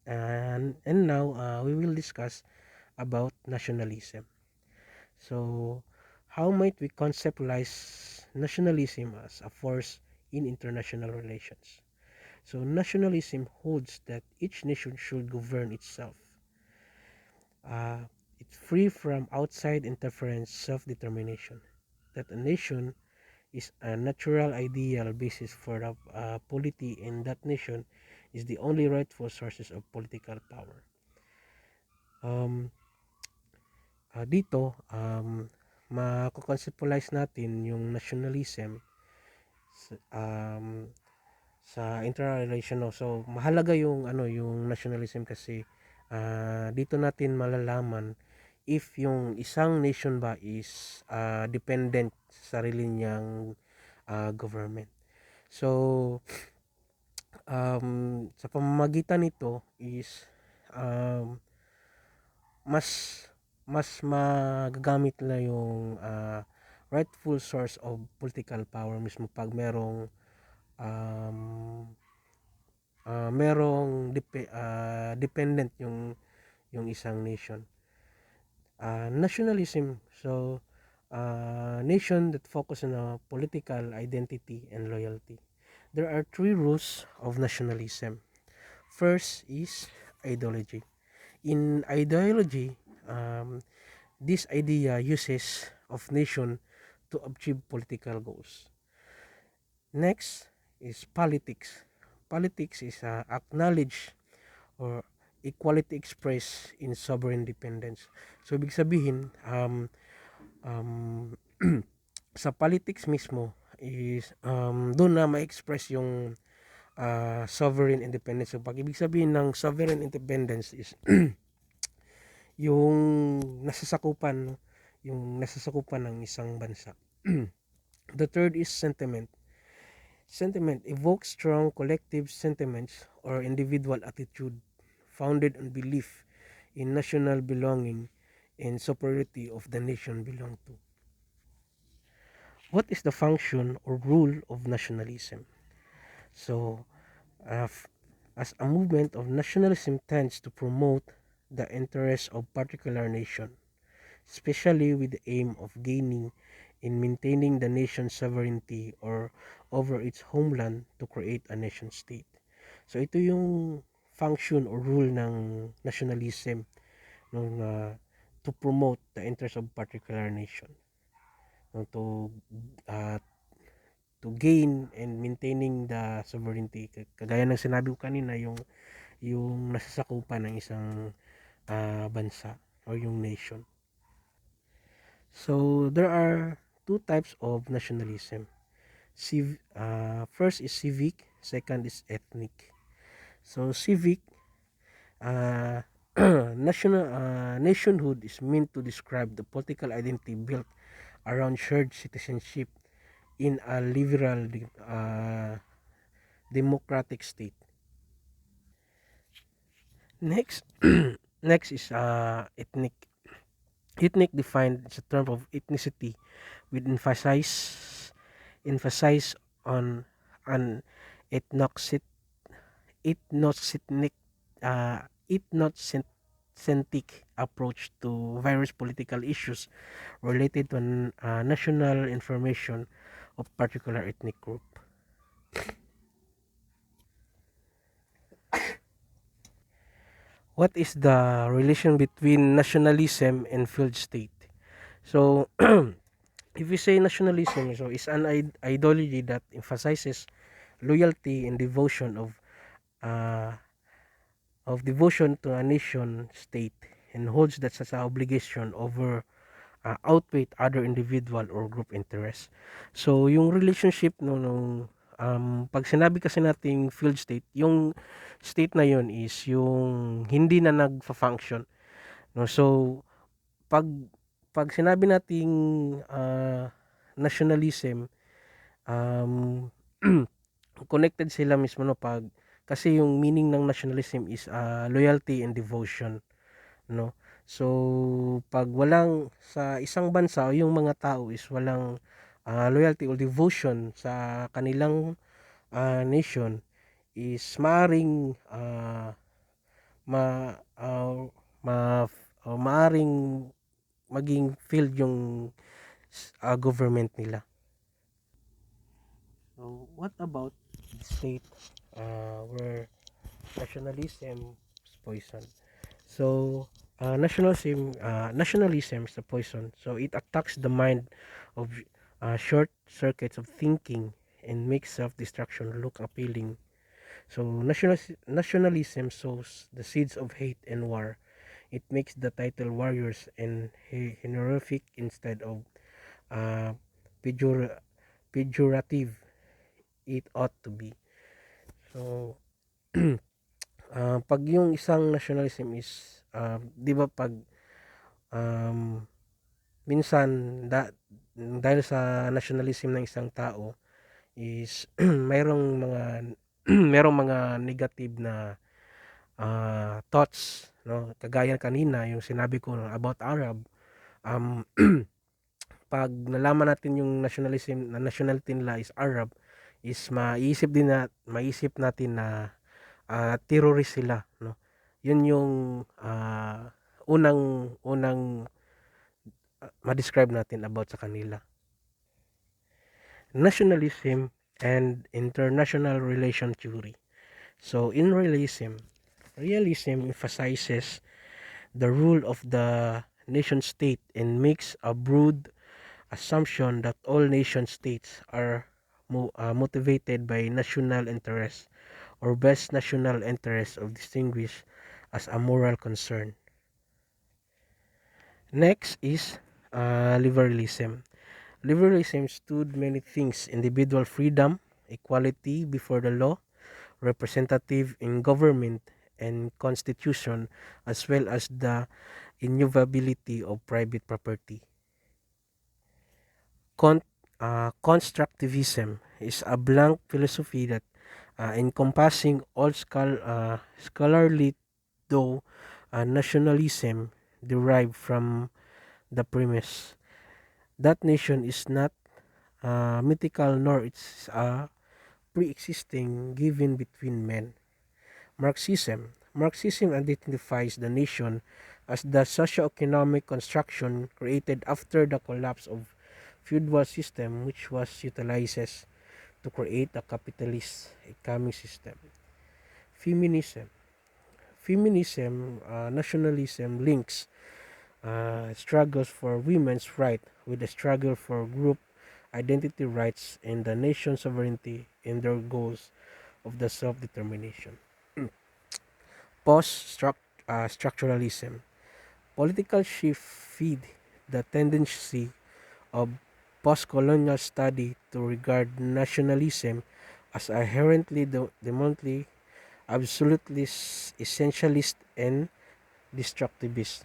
And now we will discuss about nationalism. So, how might we conceptualize nationalism as a force in international relations? So, nationalism holds that each nation should govern itself. Uh, it's free from outside interference, self-determination. That a nation is a natural ideal basis for the polity, and that nation is the only rightful sources of political power. Um, Dito, mako-conceptualize natin yung nationalism um, sa internal relation, no. So mahalaga yung yung nationalism kasi dito natin malalaman if yung isang nation ba is dependent sa sarili niyang government. So sa pamamagitan nito is um, mas mas magagamit na yung rightful source of political power mismo pag um, dependent yung isang nation. Nationalism, so nation that focus on a political identity and loyalty. There are three rules of nationalism. First is ideology. In ideology, this idea uses of nation to achieve political goals. Next is politics. Politics is acknowledge or equality expressed in sovereign independence. So, ibig sabihin, um, sa politics mismo is doon na ma-express yung sovereign independence. So, pag ibig sabihin ng sovereign independence is yung nasasakupan, yung nasasakupan ng isang bansa. The third is sentiment. Sentiment evokes strong collective sentiments or individual attitude founded on belief in national belonging and superiority of the nation belong to. What is the function or rule of nationalism? So, uh, as a movement of nationalism tends to promote the interests of particular nation, especially with the aim of gaining and maintaining the nation's sovereignty or over its homeland to create a nation state. So ito yung function or rule ng nationalism, nung to promote the interest of particular nation, no, uh, to gain and maintaining the sovereignty, kagaya ng sinabi ko kanina, yung nasasakupan ng isang bansa or yung nation. So there are two types of nationalism. First is civic, second is ethnic. So civic, uh, nationhood is meant to describe the political identity built around shared citizenship in a liberal democratic state. Next, next is ethnic. Ethnic defined as a term of ethnicity with emphasize on an ethnocentric ethnocentric uh, ethnocentric approach to various political issues related to national information of particular ethnic group. What is the relation between nationalism and field state? So, if we say nationalism, so it's an ideology that emphasizes loyalty and devotion uh, of devotion to a nation state and holds that such an obligation over outweigh other individual or group interests. So yung relationship nung pag sinabi kasi nating field state, yung state na yon is yung hindi na nagfa-function, no. So pag pag sinabi nating nationalism, um connected sila mismo, no, pag kasi yung meaning ng nationalism is loyalty and devotion, no. So pag walang sa isang bansa o yung mga tao is walang loyalty or devotion sa kanilang nation is maaring ma ma maaring maging failed yung government nila. So what about the state where nationalism is poison? So nationalism is a poison. So it attacks the mind of short circuits of thinking and makes self-destruction look appealing. So nationalism sows the seeds of hate and war. It makes the title warriors and honorific instead of uh, pejor- pejorative it ought to be. So pag yung isang nationalism is 'di ba pag um, minsan dahil sa nationalism ng isang tao is mayroong mga merong mga negative na thoughts, no, kagaya kanina yung sinabi ko about Arab. um, Pag nalaman natin yung nationalism na nationality nila is Arab, is maisip natin na terrorist sila, no. Yun yung unang unang ma-describe natin about sa kanila. Nationalism and international relation theory. So in realism emphasizes the rule of the nation state and makes a broad assumption that all nation states are motivated by national interests or best national interests of distinguished as a moral concern. Next is liberalism. Liberalism stood many things: individual freedom, equality before the law, representative in government and constitution, as well as the inviolability of private property. Constructivism is a blank philosophy that encompassing all scholarly, though nationalism derived from the premise that nation is not mythical nor it's pre-existing given between men. Marxism identifies the nation as the socio-economic construction created after the collapse of feudal system, which was utilizes to create a capitalist economic system. Feminism. Nationalism links struggles for women's rights with the struggle for group identity rights and the nation's sovereignty in their goals of the self-determination. Post-structuralism. Political shift feed the tendency of post-colonial study to regard nationalism as inherently demonstrably absolutely essentialist and destructivist.